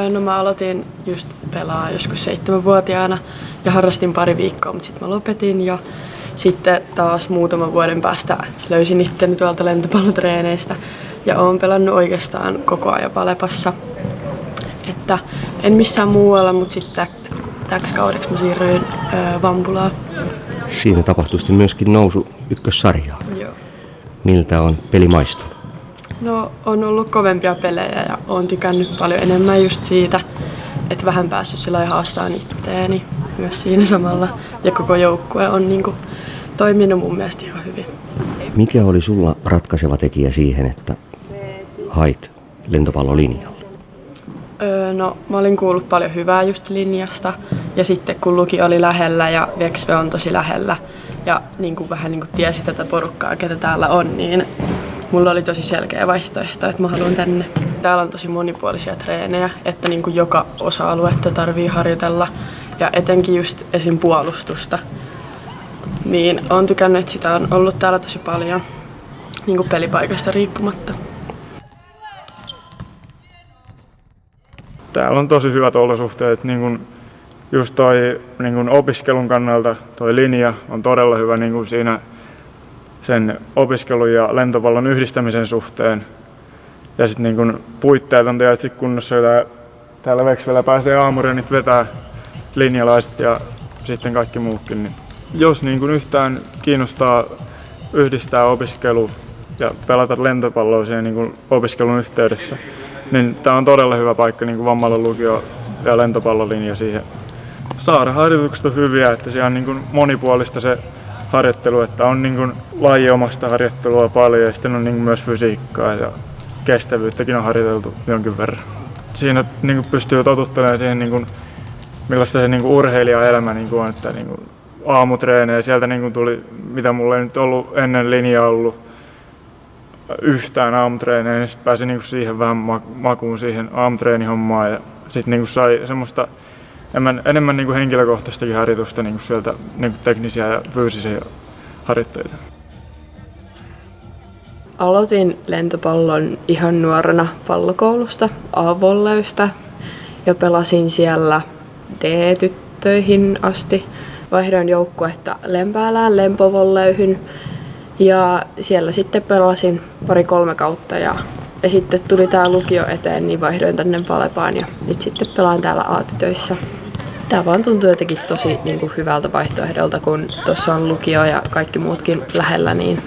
No mä aloitin just pelaa joskus 7-vuotiaana ja harrastin pari viikkoa, mutta sitten mä lopetin ja sitten taas muutaman vuoden päästä löysin itteni tuolta lentopallotreeneistä ja oon pelannut oikeastaan koko ajan Valepassa. Että en missään muualla, mutta sitten täksi kaudeksi mä siirryin Vampulaan. Siinä tapahtui sitten myöskin nousu ykkössarjaan. Joo. Miltä on peli maistunut? No on ollut kovempia pelejä ja oon tykännyt paljon enemmän just siitä, että vähän päässyt sillä haastamaan itteeni myös siinä samalla. Ja koko joukkue on niinku toiminut mun mielestä ihan hyvin. Mikä oli sulla ratkaiseva tekijä siihen, että hait lentopallolinjalle? No mä olin kuullut paljon hyvää just linjasta ja sitten kun lukio oli lähellä ja Veksve on tosi lähellä ja vähän tiesi tätä porukkaa, ketä täällä on, niin mulla oli tosi selkeä vaihtoehto, että mä haluan tänne. Täällä on tosi monipuolisia treenejä, että joka osa-aluetta tarvii harjoitella ja etenkin just esim. Puolustusta. Niin oon tykännyt, että sitä on ollut täällä tosi paljon pelipaikasta riippumatta. Täällä on tosi hyvät olosuhteet. Just toi opiskelun kannalta toi linja on todella hyvä siinä sen opiskelun ja lentopallon yhdistämisen suhteen. Ja sitten puitteet on tietysti kunnossa, täällä Veksvellä pääsee aamureenit vetää linjalaiset ja sitten kaikki muukin. Niin jos yhtään kiinnostaa yhdistää opiskelu ja pelata lentopalloa siihen opiskelun yhteydessä, niin tää on todella hyvä paikka Vammalan lukio ja lentopallolinja siihen. Saada harjoitukset on hyviä, että siellä on monipuolista se harjoittelu, että on lajiomasta harjoittelua paljon ja sitten on myös fysiikkaa ja kestävyyttäkin on harjoiteltu jonkin verran. Siinä pystyy totuttelemaan siihen, millaista se urheilijaelämä on, että aamutreenejä sieltä tuli, mitä mulla ei nyt ollut ennen linjaa ollut yhtään aamutreenejä, niin sitten pääsin siihen vähän makuun siihen aamutreenihommaan ja sitten sai semmoista enemmän henkilökohtaistakin harjoitusta sieltä teknisiä ja fyysisiä harjoitteita. Aloitin lentopallon ihan nuorena pallokoulusta, A-volleysta ja pelasin siellä D-tyttöihin asti. Vaihdoin joukkuetta Lempäälään Lempovolleyhyn ja siellä sitten pelasin 2-3 kautta ja sitten tuli tää lukio eteen, niin vaihdoin tänne Valepaan ja nyt sitten pelaan täällä A-tytöissä. Tää vaan tuntuu jotenkin tosi hyvältä vaihtoehdolta, kun tuossa on lukio ja kaikki muutkin lähellä, niin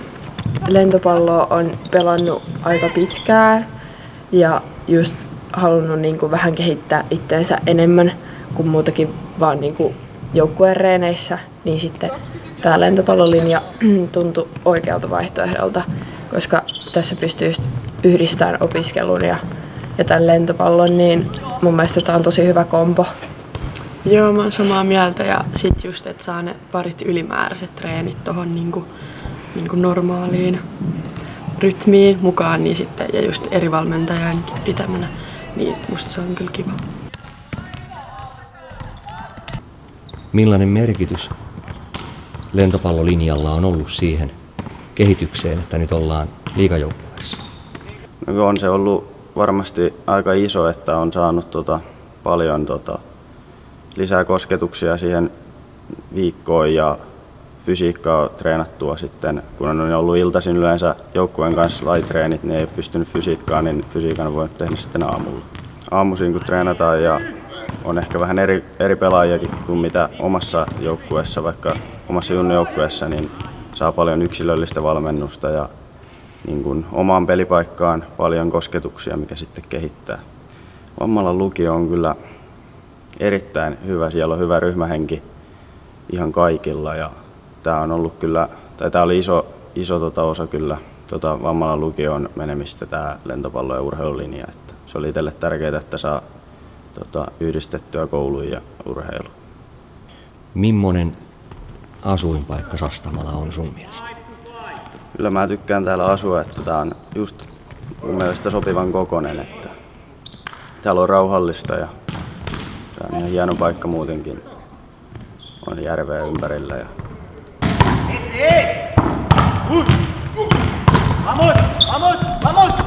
lentopalloa on pelannut aika pitkään ja just halunnut vähän kehittää itteensä enemmän kuin muutakin vaan joukkueen reeneissä, niin sitten tää lentopallolinja tuntui oikealta vaihtoehdolta, koska tässä pystyy yhdistämään opiskelun ja tämän lentopallon, niin mun mielestä tää on tosi hyvä kombo. Joo, mä oon samaa mieltä ja sit just, että saa ne parit ylimääräiset treenit tohon normaaliin rytmiin mukaan, niin sitten, ja just eri valmentajan pitämänä, niin musta se on kyllä kiva. Millainen merkitys lentopallolinjalla on ollut siihen kehitykseen, että nyt ollaan liigajoukkueessa? No on se ollut varmasti aika iso, että on saanut paljon lisää kosketuksia siihen viikkoon ja fysiikkaa treenattua sitten, kun on ollut iltaisin yleensä joukkueen kanssa lajitreenit, niin ei pystynyt fysiikkaan, niin fysiikan on voinut tehdä sitten aamulla. Aamuisin kun treenataan ja on ehkä vähän eri pelaajakin kuin mitä omassa joukkueessa, vaikka omassa junnujoukkueessa, niin saa paljon yksilöllistä valmennusta ja omaan pelipaikkaan paljon kosketuksia, mikä sitten kehittää. Vammalan lukio on kyllä erittäin hyvä, siellä on hyvä ryhmähenki ihan kaikilla ja tää on ollut kyllä, tai tää oli iso osa kyllä Vammalan lukion menemistä tää lentopallo- ja urheilulinja, että se oli itselle tärkeää, että saa yhdistettyä kouluun ja urheilu. Mimmonen asuinpaikka Sastamala on sun mielestä? Kyllä mä tykkään täällä asua, että tää on just mun mielestä sopivan kokoinen, että täällä on rauhallista ja tää on ihan hieno paikka muutenkin. On järveä ympärillä ja Vamos, vamos, vamos!